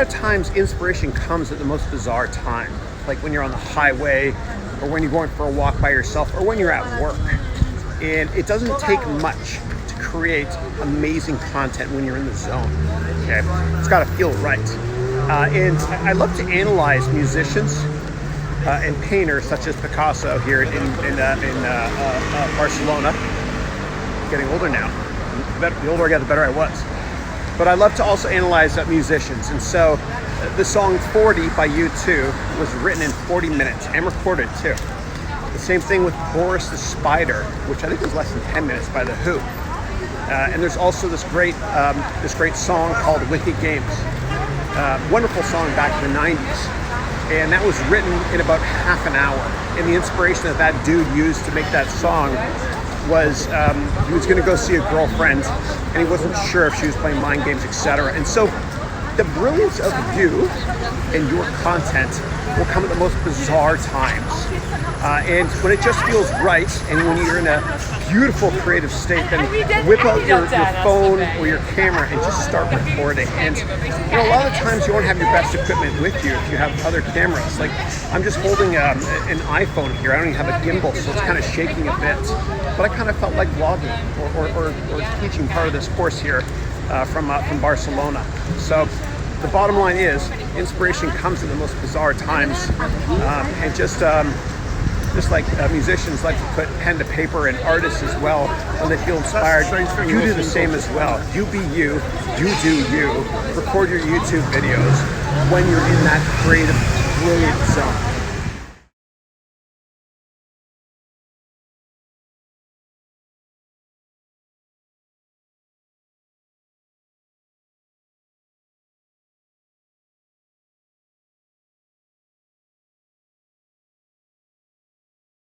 lot of times inspiration comes at the most bizarre time, like when you're on the highway, or when you're going for a walk by yourself, or when you're at work. And it doesn't take much to create amazing content when you're in the zone. Okay, it's got to feel right. And I love to analyze musicians and painters such as Picasso here in Barcelona. Getting older now. The older I got, the better I was. But I love to also analyze musicians. And so the song 40 by U2 was written in 40 minutes and recorded too. The same thing with Boris the Spider, which I think was less than 10 minutes by The Who. And there's also this great song called Wicked Games. Wonderful song back in the 90s. And that was written in about half an hour. And the inspiration that dude used to make that song was he was going to go see a girlfriend, and he wasn't sure if she was playing mind games, etc. And so the brilliance of you and your content will come at the most bizarre times. And when it just feels right, and when you're in a beautiful creative state, then whip out your phone or your camera and just start recording. And you know, a lot of times you won't have your best equipment with you if you have other cameras. Like I'm just holding an iPhone here. I don't even have a gimbal, so it's kind of shaking a bit. But I kind of felt like vlogging or teaching part of this course here from Barcelona. So the bottom line is, inspiration comes in the most bizarre times, and just like musicians like to put pen to paper, and artists as well, when they feel inspired, you do the same as well. You be you do you, record your YouTube videos when you're in that creative, brilliant zone.